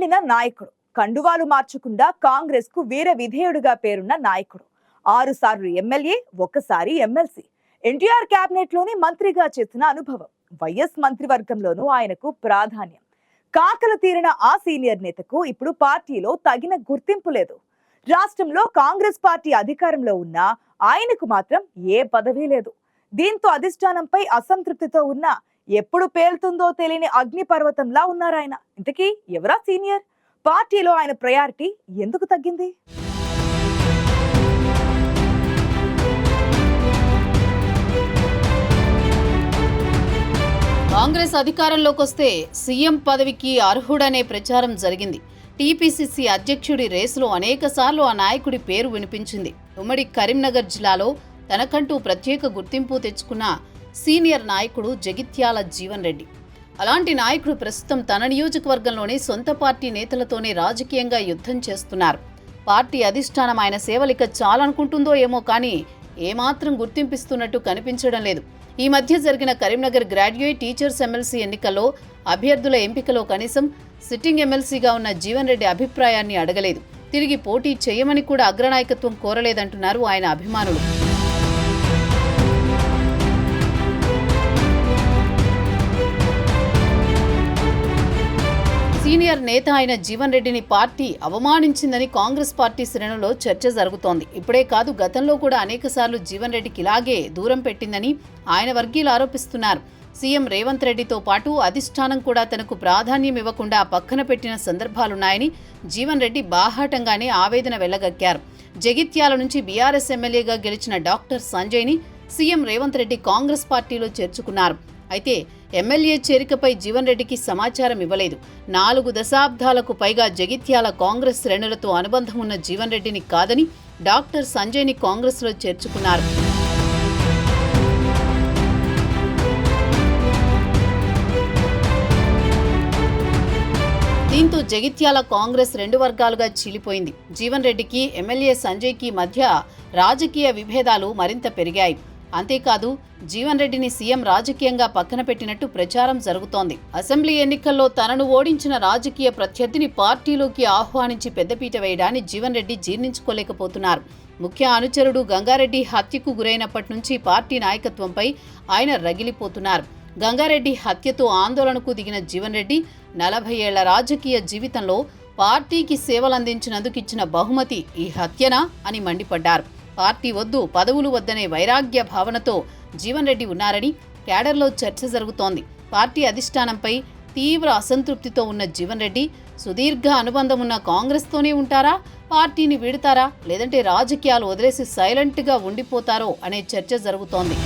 నిండిన నాయకుడు, కండువాలు మార్చకుండా కాంగ్రెస్ కు వీర విధేయుడుగా పేరున్న నాయకుడు, 6 సార్లు ఎమ్మెల్యే, 1 సారి ఎమ్మెల్సీ, ఎన్టీఆర్ కేబినెట్ లోని మంత్రిగా చేసిన అనుభవం, వైఎస్ మంత్రివర్గంలోనూ ఆయనకు ప్రాధాన్యం. కాకలు తీరిన ఆ సీనియర్ నేతకు ఇప్పుడు పార్టీలో తగిన గుర్తింపు లేదు. రాష్ట్రంలో కాంగ్రెస్ పార్టీ అధికారంలో ఉన్నా ఆయనకు మాత్రం ఏ పదవీ లేదు. దీంతో అధిష్టానంపై అసంతృప్తితో ఉన్న ఎప్పుడు పేలుతుందో తెలియని అగ్నిపర్వతంలా ఉన్నారాయన. ఇంతకీ ఎవరా సీనియర్? పార్టీలో ఆయన ప్రయారిటీ ఎందుకు తగ్గింది? కాంగ్రెస్ అధికారంలోకి వస్తే సీఎం పదవికి అర్హుడనే ప్రచారం జరిగింది. టీపీసీసీ అధ్యక్షుడి రేసులో అనేకసార్లు ఆ నాయకుడి పేరు వినిపించింది. ఉమ్మడి కరీంనగర్ జిల్లాలో తనకంటూ ప్రత్యేక గుర్తింపు తెచ్చుకున్న సీనియర్ నాయకుడు జగిత్యాల జీవన్ రెడ్డి. అలాంటి నాయకుడు ప్రస్తుతం తన నియోజకవర్గంలోని సొంత పార్టీ నేతలతోనే రాజకీయంగా యుద్ధం చేస్తున్నారు. పార్టీ అధిష్టానం ఆయన సేవలిక చాలనుకుంటుందో ఏమో కానీ ఏమాత్రం గుర్తింపిస్తున్నట్టు కనిపించడం లేదు. ఈ మధ్య జరిగిన కరీంనగర్ గ్రాడ్యుయేట్ టీచర్స్ ఎమ్మెల్సీ ఎన్నికల్లో అభ్యర్థుల ఎంపికలో కనీసం సిట్టింగ్ ఎమ్మెల్సీగా ఉన్న జీవన్ రెడ్డి అభిప్రాయాన్ని అడగలేదు. తిరిగి పోటీ చేయమని కూడా అగ్రనాయకత్వం కోరలేదంటున్నారు ఆయన అభిమానులు. సీనియర్ నేత అయిన జీవన్ రెడ్డిని పార్టీ అవమానించిందని కాంగ్రెస్ పార్టీ శ్రేణుల్లో చర్చ జరుగుతోంది. ఇప్పుడే కాదు, గతంలో కూడా అనేకసార్లు జీవన్ రెడ్డికి ఇలాగే దూరం పెట్టిందని ఆయన వర్గీయులు ఆరోపిస్తున్నారు. సీఎం రేవంత్ రెడ్డితో పాటు అధిష్టానం కూడా తనకు ప్రాధాన్యం ఇవ్వకుండా పక్కన పెట్టిన సందర్భాలున్నాయని జీవన్ రెడ్డి బాహాటంగానే ఆవేదన వెళ్లగక్కారు. జగిత్యాల నుంచి బీఆర్ఎస్ ఎమ్మెల్యేగా గెలిచిన డాక్టర్ సంజయ్ని సీఎం రేవంత్ రెడ్డి కాంగ్రెస్ పార్టీలో చేర్చుకున్నారు. అయితే ఎమ్మెల్యే చేరికపై జీవన్ రెడ్డికి సమాచారం ఇవ్వలేదు. 4 దశాబ్దాలకు పైగా జగిత్యాల కాంగ్రెస్ శ్రేణులతో అనుబంధం ఉన్న జీవన్ రెడ్డిని కాదని డాక్టర్ సంజయ్ని కాంగ్రెస్లో చేర్చుకున్నారు. దీంతో జగిత్యాల కాంగ్రెస్ 2 వర్గాలుగా చీలిపోయింది. జీవన్ రెడ్డికి, ఎమ్మెల్యే సంజయ్కి మధ్య రాజకీయ విభేదాలు మరింత పెరిగాయి. అంతేకాదు, జీవన్ రెడ్డిని సీఎం రాజకీయంగా పక్కన పెట్టినట్టు ప్రచారం జరుగుతోంది. అసెంబ్లీ ఎన్నికల్లో తనను ఓడించిన రాజకీయ ప్రత్యర్థిని పార్టీలోకి ఆహ్వానించి పెద్దపీట వేయడాన్ని జీవన్ రెడ్డి జీర్ణించుకోలేకపోతున్నారు. ముఖ్య అనుచరుడు గంగారెడ్డి హత్యకు గురైనప్పటి నుంచి పార్టీ నాయకత్వంపై ఆయన రగిలిపోతున్నారు. గంగారెడ్డి హత్యతో ఆందోళనకు దిగిన జీవన్ రెడ్డి 40 ఏళ్ల రాజకీయ జీవితంలో పార్టీకి సేవలందించినందుకు ఇచ్చిన బహుమతి ఈ హత్యనా అని మండిపడ్డారు. పార్టీ వద్దు, పదవులు వద్దనే వైరాగ్య భావనతో జీవన్ రెడ్డి ఉన్నారని క్యాడర్లో చర్చ జరుగుతోంది. పార్టీ అధిష్టానంపై తీవ్ర అసంతృప్తితో ఉన్న జీవన్ రెడ్డి సుదీర్ఘ అనుబంధం ఉన్న కాంగ్రెస్తోనే ఉంటారా, పార్టీని వీడుతారా, లేదంటే రాజకీయాలు వదిలేసి సైలెంట్గా ఉండిపోతారో అనే చర్చ జరుగుతోంది.